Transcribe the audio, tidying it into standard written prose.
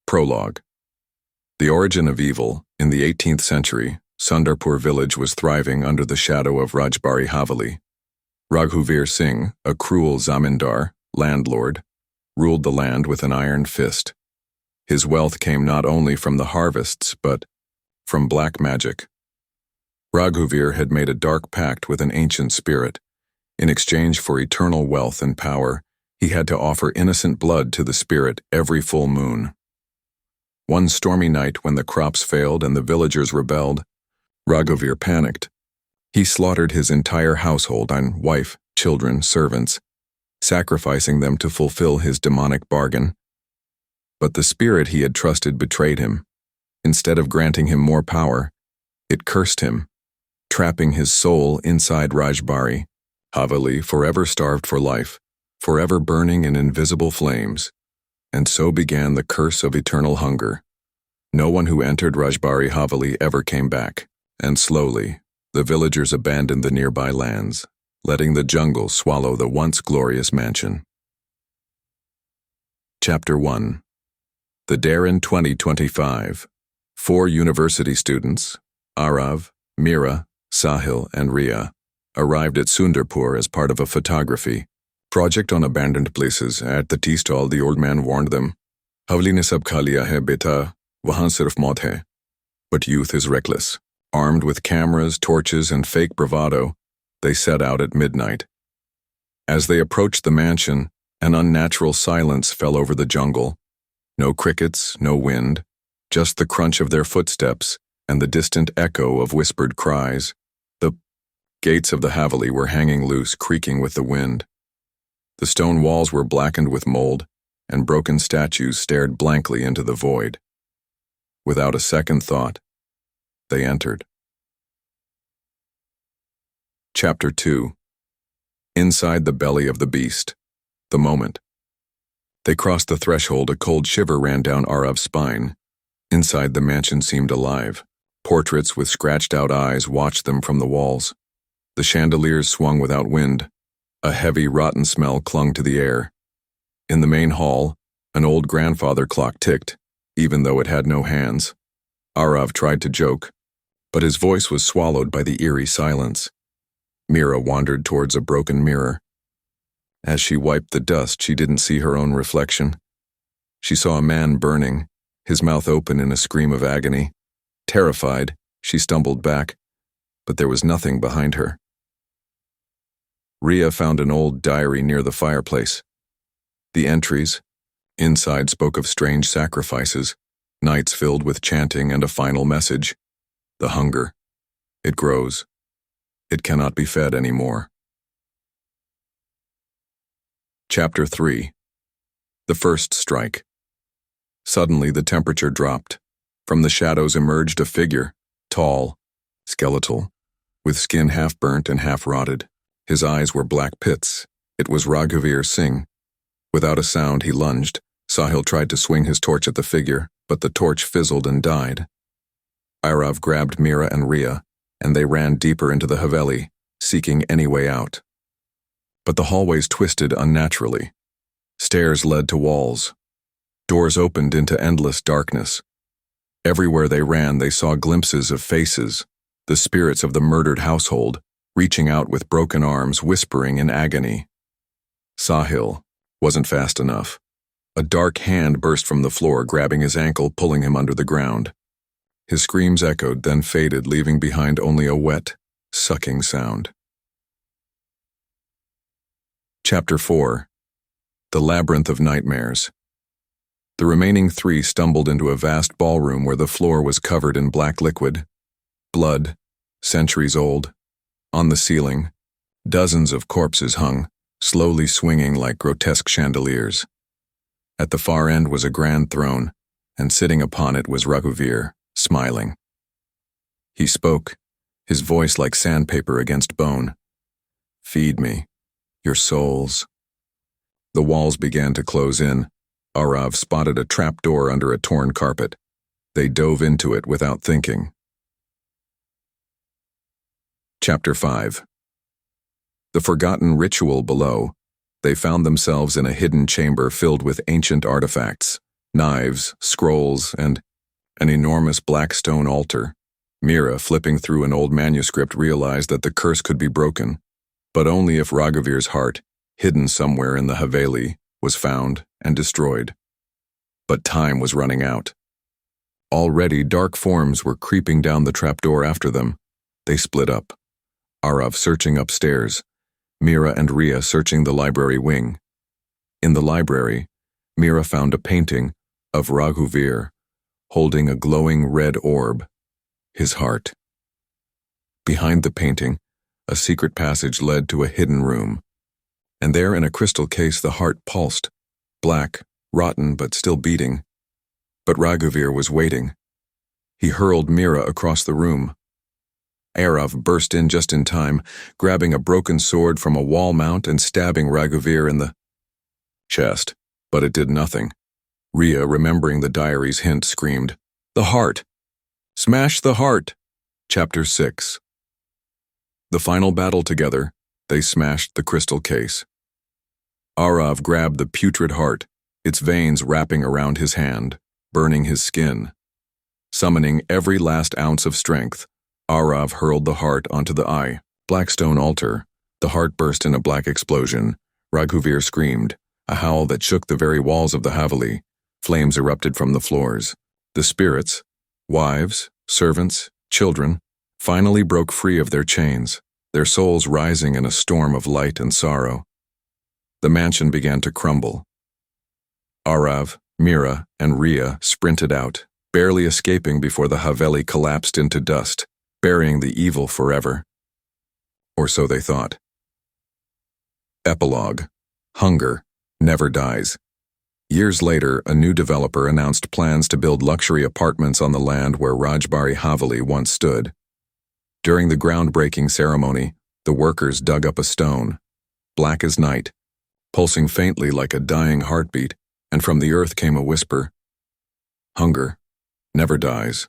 Prologue. The origin of evil. In the 18th century, Sundarpur village was thriving under the shadow of Rajbari Haveli. Raghuvir Singh, a cruel zamindar, landlord, ruled the land with an iron fist. His wealth came not only from the harvests, but from black magic. Raghuvir had made a dark pact with an ancient spirit. In exchange for eternal wealth and power, he had to offer innocent blood to the spirit every full moon. One stormy night when the crops failed and the villagers rebelled, Raghuvir panicked. He slaughtered his entire household and wife, children, servants, sacrificing them to fulfill his demonic bargain. But the spirit he had trusted betrayed him. Instead of granting him more power, it cursed him, trapping his soul inside Rajbari Haveli, forever starved for life, forever burning in invisible flames. And so began the curse of eternal hunger. No one who entered Rajbari Haveli ever came back, and slowly, the villagers abandoned the nearby lands, letting the jungle swallow the once glorious mansion. Chapter 1. The Darin 2025. 4 university students, Arav, Mira, Sahil, and Ria, arrived at Sundarpur as part of a photography project on abandoned places. At the tea stall, the old man warned them, "Haveli ne sab kha liya hai, beta, wahan sirf maut hai." But youth is reckless. Armed with cameras, torches, and fake bravado, they set out at midnight. As they approached the mansion, an unnatural silence fell over the jungle. No crickets, no wind, just the crunch of their footsteps and the distant echo of whispered cries. The gates of the Haveli were hanging loose, creaking with the wind. The stone walls were blackened with mold, and broken statues stared blankly into the void. Without a second thought, they entered. Chapter 2. Inside the belly of the beast. The moment. They crossed the threshold. A cold shiver ran down Arav's spine. Inside, the mansion seemed alive. Portraits with scratched-out eyes watched them from the walls. The chandeliers swung without wind. A heavy, rotten smell clung to the air. In the main hall, an old grandfather clock ticked, even though it had no hands. Arav tried to joke, but his voice was swallowed by the eerie silence. Mira wandered towards a broken mirror. As she wiped the dust, she didn't see her own reflection. She saw a man burning, his mouth open in a scream of agony. Terrified, she stumbled back, but there was nothing behind her. Ria found an old diary near the fireplace. The entries inside spoke of strange sacrifices, nights filled with chanting and a final message. The hunger. It grows. It cannot be fed anymore. Chapter 3. The first strike. Suddenly the temperature dropped. From the shadows emerged a figure, tall, skeletal, with skin half burnt and half rotted. His eyes were black pits. It was Raghuvir Singh. Without a sound, he lunged. Sahil tried to swing his torch at the figure, but the torch fizzled and died. Arav grabbed Mira and Ria, and they ran deeper into the Haveli, seeking any way out. But the hallways twisted unnaturally. Stairs led to walls. Doors opened into endless darkness. Everywhere they ran, they saw glimpses of faces, the spirits of the murdered household, reaching out with broken arms, whispering in agony. Sahil wasn't fast enough. A dark hand burst from the floor, grabbing his ankle, pulling him under the ground. His screams echoed, then faded, leaving behind only a wet, sucking sound. Chapter 4. The Labyrinth of Nightmares. The remaining 3 stumbled into a vast ballroom where the floor was covered in black liquid. Blood, centuries old. On the ceiling, dozens of corpses hung, slowly swinging like grotesque chandeliers. At the far end was a grand throne, and sitting upon it was Raghuvir, smiling. He spoke, his voice like sandpaper against bone. "Feed me, your souls." The walls began to close in. Arav spotted a trapdoor under a torn carpet. They dove into it without thinking. Chapter 5. The forgotten ritual below. They found themselves in a hidden chamber filled with ancient artifacts, knives, scrolls, and an enormous black stone altar. Mira, flipping through an old manuscript, realized that the curse could be broken, but only if Raghuvir's heart, hidden somewhere in the Haveli, was found and destroyed. But time was running out. Already dark forms were creeping down the trapdoor after them. They split up. Arav searching upstairs, Mira and Ria searching the library wing. In the library, Mira found a painting of Raghuvir, holding a glowing red orb, his heart. Behind the painting, a secret passage led to a hidden room, and there in a crystal case the heart pulsed, black, rotten but still beating. But Raghuvir was waiting. He hurled Mira across the room. Arav burst in just in time, grabbing a broken sword from a wall mount and stabbing Raghuvir in the chest, but it did nothing. Ria, remembering the diary's hint, screamed, "The heart! Smash the heart!" Chapter 6. The final battle together, they smashed the crystal case. Arav grabbed the putrid heart, its veins wrapping around his hand, burning his skin. Summoning every last ounce of strength, Arav hurled the heart onto the blackstone altar. The heart burst in a black explosion. Raghuvir screamed, a howl that shook the very walls of the Haveli. Flames erupted from the floors. The spirits, wives, servants, children, finally broke free of their chains, their souls rising in a storm of light and sorrow. The mansion began to crumble. Arav, Mira, and Ria sprinted out, barely escaping before the Haveli collapsed into dust, burying the evil forever. Or so they thought. Epilogue. Hunger never dies. Years later, a new developer announced plans to build luxury apartments on the land where Rajbari Haveli once stood. During the groundbreaking ceremony, the workers dug up a stone, black as night, pulsing faintly like a dying heartbeat, and from the earth came a whisper. Hunger never dies.